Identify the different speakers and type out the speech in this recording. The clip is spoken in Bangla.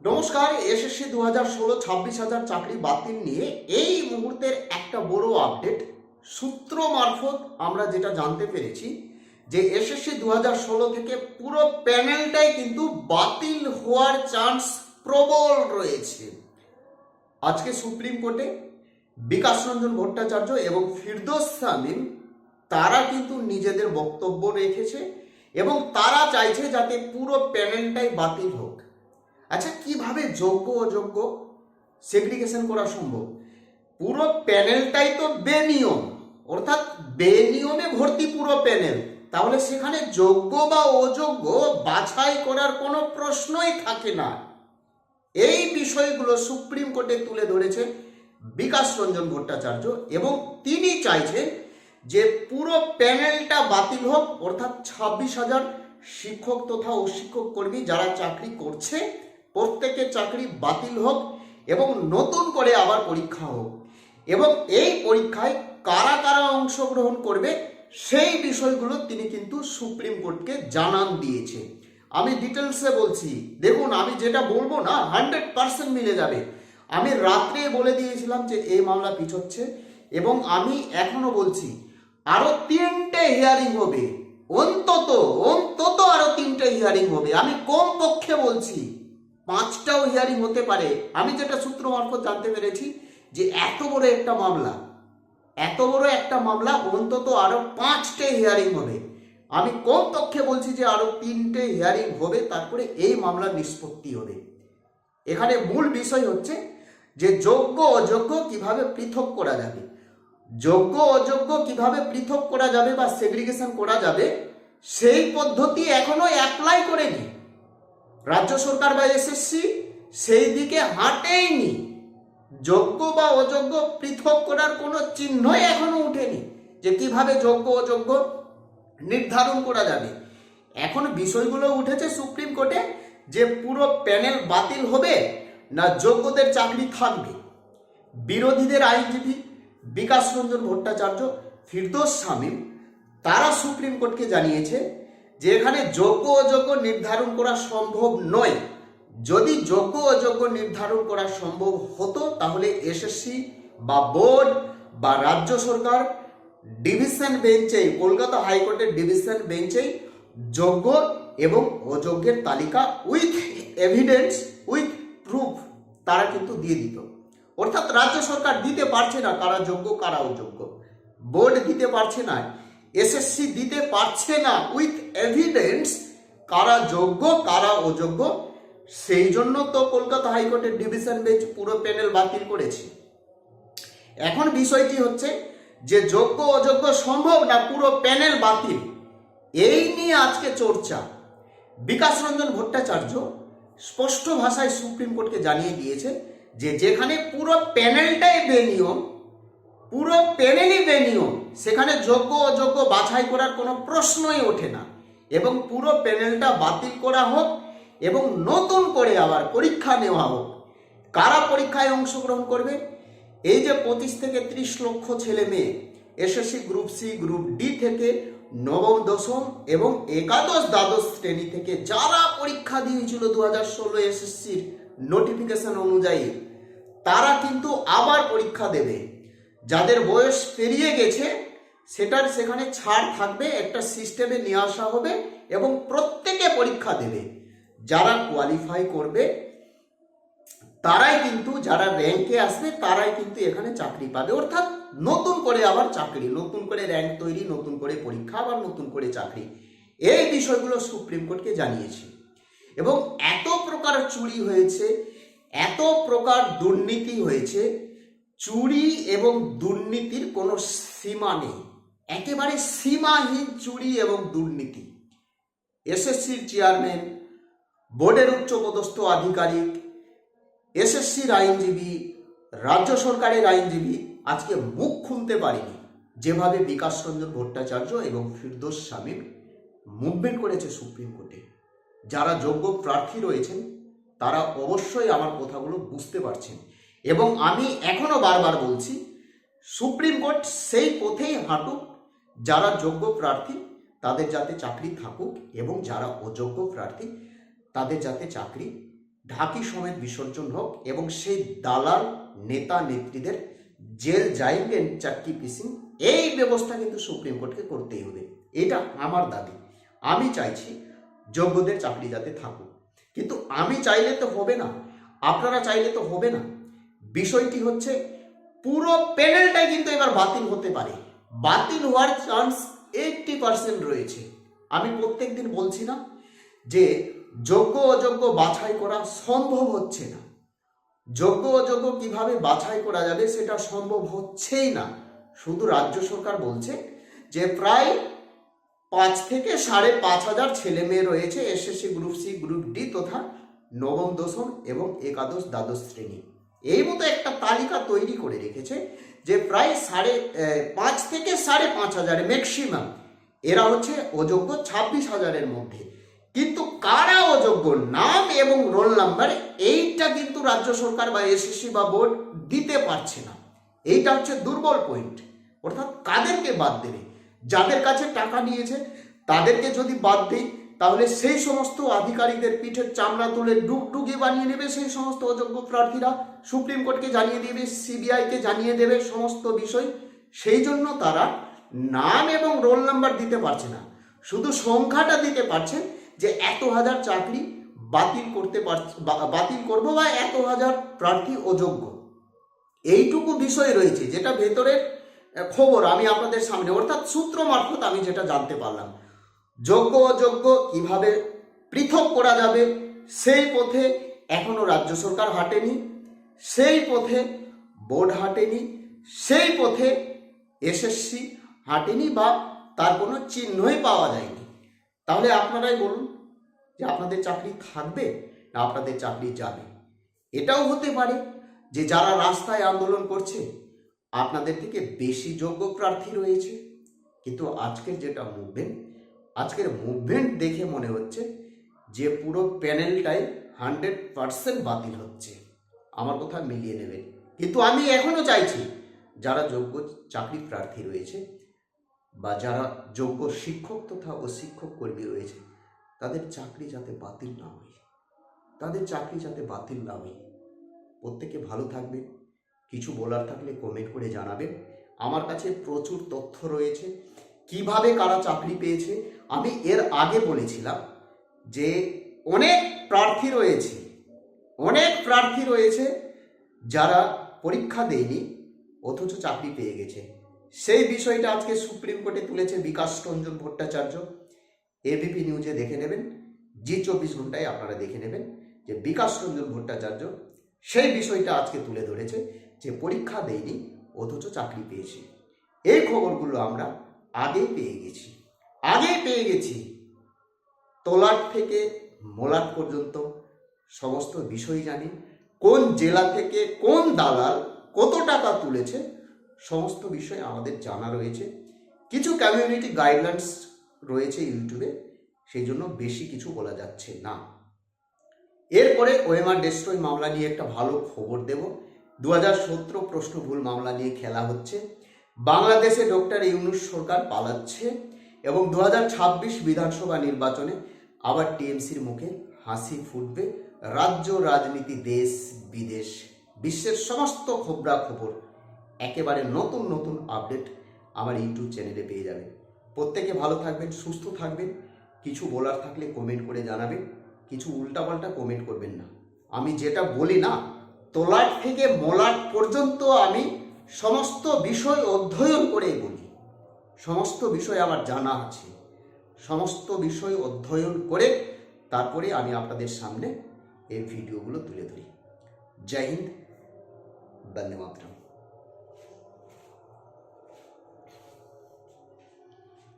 Speaker 1: নমস্কার। এসএসসি 2016-26,000 চাকরি বাতিল নিয়ে এই মুহূর্তের একটা বড় আপডেট সূত্র মারফত আমরা যেটা জানতে পেরেছি যে এসএসসি 2016 থেকে পুরো প্যানেলটাই কিন্তু বাতিল হওয়ার চান্স প্রবল রয়েছে। আজকে সুপ্রিম কোর্টে বিকাশ রঞ্জন ভট্টাচার্য এবং ফিরদৌস শামীম তারা কিন্তু নিজেদের বক্তব্য রেখেছে এবং তারা চাইছে যাতে পুরো প্যানেলটাই বাতিল হোক। আচ্ছা, কিভাবে যোগ্য অযোগ্য সেগ্রিগেশন করা সম্ভব? পুরো প্যানেলটাই তো বেনিয়ম, অর্থাৎ বেনিয়মে ভর্তি পুরো প্যানেল, তাহলে সেখানে যোগ্য বা অযোগ্য বাছাই করার কোনো প্রশ্নই থাকে না। এই বিষয়গুলো সুপ্রিম কোর্টে তুলে ধরেছে বিকাশ রঞ্জন ভট্টাচার্য এবং তিনি চাইছেন যে পুরো প্যানেলটা বাতিল হোক, অর্থাৎ 26,000 শিক্ষক তথা অশিক্ষক কর্মী যারা চাকরি করছে প্রত্যেকের চাকরি বাতিল হোক এবং নতুন করে আবার পরীক্ষা হোক, এবং এই পরীক্ষায় কারা কারা অংশগ্রহণ করবে সেই বিষয়গুলো তিনি কিন্তু সুপ্রিম কোর্টকে জানান দিয়েছে। আমি ডিটেলসে বলছি, দেখুন আমি যেটা বলবো না 100% মিলে যাবে। আমি রাত্রে বলে দিয়েছিলাম যে এই মামলা পিছোচ্ছে এবং আমি এখনো বলছি আরো 3টে হিয়ারিং হবে, অন্তত আরো 3টে হিয়ারিং হবে। আমি কম পক্ষে বলছি 5টাও হিয়ারিং হতে পারে। আমি যেটা সূত্র মারফত জানতে পেরেছি যে এত বড় একটা মামলা অন্তত আরো 5টে হিয়ারিং হবে। আমি কম পক্ষে বলছি যে আরো 3টে হিয়ারিং হবে, তারপরে এই মামলার নিষ্পত্তি হবে। এখানে মূল বিষয় হচ্ছে যে যোগ্য অযোগ্য কিভাবে পৃথক করা যাবে, বা সেগ্রিগেশন করা যাবে, সেই পদ্ধতি এখনো অ্যাপ্লাই করেনি রাজ্য সরকার বা এসএসসি, সেই দিকে হাঁটেইনি। যোগ্য বা অযোগ্য পৃথক করার কোনো চিহ্নই এখনো উঠেনি যে কিভাবে যোগ্য অযোগ্য নির্ধারণ করা যাবে। এখন বিষয়গুলো উঠেছে সুপ্রিম কোর্টে যে পুরো প্যানেল বাতিল হবে না যোগ্যদের চাকরি থাকবে। বিরোধীদের আইনজীবী বিকাশ রঞ্জন ভট্টাচার্য, ফিরদৌস শামীম তারা সুপ্রিম কোর্টকে জানিয়েছে যে এখানে যোগ্য অযোগ্য নির্ধারণ করা সম্ভব নয়। যদি যোগ্য অযোগ্য নির্ধারণ করা সম্ভব হতো তাহলে এসএসসি বা বোর্ড বা রাজ্য সরকার ডিভিশন বেঞ্চেই, কলকাতা হাইকোর্টের ডিভিশন বেঞ্চেই যোগ্য এবং অযোগ্যের তালিকা উইথ এভিডেন্স, উইথ প্রুফ তারা কিন্তু দিয়ে দিত। অর্থাৎ রাজ্য সরকার দিতে পারছে না কারা যোগ্য কারা অযোগ্য, বোর্ড দিতে পারছে না, এসএসসি দিতে পারছে না উইথ এভিডেন্স কারা যোগ্য কারা অযোগ্য। সেই জন্য তো কলকাতা হাইকোর্টের ডিভিশন বেঞ্চ পুরো প্যানেল বাতিল করেছে। এখন বিষয়টি হচ্ছে যে যোগ্য অযোগ্য সম্ভব না পুরো প্যানেল বাতিল, এই নিয়ে আজকে চর্চা। বিকাশ রঞ্জন ভট্টাচার্য স্পষ্ট ভাষায় সুপ্রিম কোর্টকে জানিয়ে দিয়েছে যে যেখানে পুরো প্যানেলটাই বেনিয়ম, সেখানে যোগ্য অযোগ্য বাছাই করার কোনো প্রশ্নই ওঠে না এবং পুরো প্যানেলটা বাতিল করা হোক এবং নতুন করে আবার পরীক্ষা নেওয়া হোক। কারা পরীক্ষায় অংশগ্রহণ করবে? এই যে 25 থেকে 30 লক্ষ ছেলে মেয়ে SSC group C group D থেকে নবম দশম এবং একাদশ দ্বাদশ শ্রেণী থেকে যারা পরীক্ষা দিয়েছিল 2016 এসএসসির নোটিফিকেশন অনুযায়ী, তারা কিন্তু আবার পরীক্ষা দেবে। যাদের বয়স পেরিয়ে গেছে সেখানে ছাড় থাকবে, একটা সিস্টেমে নিয়ে আসা হবে এবং প্রত্যেকে পরীক্ষা দেবে। যারা কোয়ালিফাই করবে তারাই কিন্তু, যারা র্যাঙ্কে আসবে তারাই কিন্তু এখানে চাকরি পাবে। অর্থাৎ নতুন করে আবার চাকরি, নতুন করে র্যাঙ্ক তৈরি, নতুন করে পরীক্ষা, আবার নতুন করে চাকরি। এই বিষয়গুলো সুপ্রিম কোর্টকে জানিয়েছে এবং এত প্রকার চুরি হয়েছে, এত প্রকার দুর্নীতি হয়েছে, চুরি এবং দুর্নীতির কোনো সীমা নেই, একেবারে সীমাহীন চুরি এবং দুর্নীতি। এসএসসির চেয়ারম্যান, বোর্ডের উচ্চপদস্থ আধিকারিক, এসএসসির আইনজীবী, রাজ্য সরকারের আইনজীবী আজকে মুখ খুলতে পারেনি যেভাবে বিকাশ রঞ্জন ভট্টাচার্য এবং ফিরদৌস শামীম মুভমেন্ট করেছে সুপ্রিম কোর্টে। যারা যোগ্য প্রার্থী রয়েছেন তারা অবশ্যই আমার কথাগুলো বুঝতে পারছেন এবং আমি এখনো বারবার বলছি সুপ্রিম কোর্ট সেই পথেই হাঁটুক, যারা যোগ্য প্রার্থী তাদের যাতে চাকরি থাকুক এবং যারা অযোগ্য প্রার্থী তাদের যাতে চাকরি ঢাকি সমেত বিসর্জন হোক এবং সেই দালাল নেতা নেত্রীদের জেল যাইবেন চাকরি পিসিং, এই ব্যবস্থা কিন্তু সুপ্রিম কোর্টকে করতেই হবে। এটা আমার দাবি। আমি চাইছি যোগ্যদের চাকরি যাতে থাকুক, কিন্তু আমি চাইলে তো হবে না, আপনারা চাইলে তো হবে না। বিষয়টি হচ্ছে পুরো প্যানেলটাই কিন্তু এবার বাতিল হতে পারে। বাতিল হওয়ার চান্স 80% রয়েছে। আমি প্রত্যেক দিন বলছি না যে যোগ্য অযোগ্য বাছাই করা সম্ভব হচ্ছে না। যোগ্য অযোগ্য কিভাবে বাছাই করা যাবে সেটা সম্ভব হচ্ছেই না। শুধু রাজ্য সরকার বলছে যে প্রায় 5 থেকে 5,500 ছেলে মেয়ে রয়েছে SSC group C group D তথা নবম দশম এবং একাদশ দ্বাদশ শ্রেণী, এই মতো একটা তালিকা তৈরি করে রেখেছে যে প্রায় 5.5 থেকে 5,500 ম্যাক্সিমাম এরা হচ্ছে অযোগ্য 26,000-এর মধ্যে। কিন্তু কারা অযোগ্য, নাম এবং রোল নাম্বার, এইটা কিন্তু রাজ্য সরকার বা এসএসসি বা বোর্ড দিতে পারছে না। এইটা হচ্ছে দুর্বল পয়েন্ট। অর্থাৎ কাদেরকে বাদ দেবে? যাদের কাছে টাকা নিয়েছে তাদেরকে যদি বাদ দেই, তাহলে সেই সমস্ত আধিকারিকদের পিঠের চামড়া তুলে ডুগডুগি বানিয়ে নেবে সেই সমস্ত অযোগ্য প্রার্থীরা, সুপ্রিম কোর্টকে জানিয়ে দেবে, সিবিআইকে জানিয়ে দেবে সমস্ত বিষয়। সেই জন্য তারা নাম এবং রোল নাম্বার দিতে পারছে না, শুধু সংখ্যাটা দিতে পারছে যে এত হাজার চাকরি বাতিল করবো বা এত হাজার প্রার্থী অযোগ্য। এইটুকু বিষয় রয়েছে, যেটা ভেতরের খবর আমি আপনাদের সামনে, অর্থাৎ সূত্র মারফত আমি যেটা জানতে পারলাম। যোগ্য অযোগ্য কিভাবে পৃথক করা যাবে সেই পথে এখনো রাজ্য সরকার হাঁটেনি, সেই পথে বোর্ড হাঁটেনি, সেই পথে এসএসসি হাঁটেনি বা তার কোনো চিহ্নই পাওয়া যায়নি। তাহলে আপনারাই বলুন যে আপনাদের চাকরি থাকবে না আপনাদের চাকরি যাবে? এটাও হতে পারে যে যারা রাস্তায় আন্দোলন করছে আপনাদের থেকে বেশি যোগ্য প্রার্থী রয়েছে, কিন্তু আজকের মুভমেন্ট দেখে মনে হচ্ছে যে পুরো প্যানেলটাই 100% বাতিল হচ্ছে। আমার কথা মিলিয়ে নেবেন। কিন্তু আমি এখনো চাইছি যারা যোগ্য চাকরি প্রার্থী রয়েছে বা যারা যোগ্য শিক্ষক তথা অশিক্ষক কর্মী রয়েছে তাদের চাকরি যাতে বাতিল না হয়, প্রত্যেকে ভালো থাকবেন। কিছু বলার থাকলে কমেন্ট করে জানাবেন। আমার কাছে প্রচুর তথ্য রয়েছে কিভাবে কারা চাকরি পেয়েছে। আমি এর আগে বলেছিলাম যে অনেক প্রার্থী রয়েছে যারা পরীক্ষা দেয়নি অথচ চাকরি পেয়ে গেছে। সেই বিষয়টা আজকে সুপ্রিম কোর্টে তুলেছে বিকাশ রঞ্জন ভট্টাচার্য। এবিপি নিউজে দেখে নেবেন, জি24 ঘন্টায় আপনারা দেখে নেবেন যে বিকাশ রঞ্জন ভট্টাচার্য সেই বিষয়টা আজকে তুলে ধরেছে যে পরীক্ষা দেয়নি অথচ চাকরি পেয়েছে। এই খবরগুলো আমরা আগেই পেয়ে গেছি। তলাট থেকে মোলাট পর্যন্ত সমস্ত বিষয় জানি, কোন জেলা থেকে কোন দালাল কত টাকা তুলেছে সমস্ত বিষয় আমাদের জানা রয়েছে। কিছু কমিউনিটি গাইডলাইন্স রয়েছে ইউটিউবে, সেই জন্য বেশি কিছু বলা যাচ্ছে না। এরপরে ওএমআর ডেস্ট্রয় মামলা নিয়ে একটা ভালো খবর দেব। 2017 প্রশ্ন ভুল মামলা নিয়ে খেলা হচ্ছে। বাংলাদেশে ডক্টর ইউনূস সরকার পালাচ্ছে এবং 2026 বিধানসভা নির্বাচনে আবার টিএমসির মুখে হাসি ফুটবে। রাজ্য রাজনীতি, দেশ বিদেশ, বিশ্বের সমস্ত খবরাখবর একেবারে নতুন আপডেট আমার ইউটিউব চ্যানেলে পেয়ে যাবেন। প্রত্যেকে ভালো থাকবেন, সুস্থ থাকবেন। কিছু বলার থাকলে কমেন্ট করে জানাবেন, কিছু উল্টাপাল্টা কমেন্ট করবেন না। আমি যেটা বলি না, তলাট থেকে মোলাট পর্যন্ত আমি সমস্ত বিষয় অধ্যয়ন করে বলি। সমস্ত বিষয় আমার জানা আছে, সমস্ত বিষয় অধ্যয়ন করে তারপরে আমি আপনাদের সামনে এই ভিডিওগুলো তুলে ধরি। জয় হিন্দ, বন্দে মাতরম।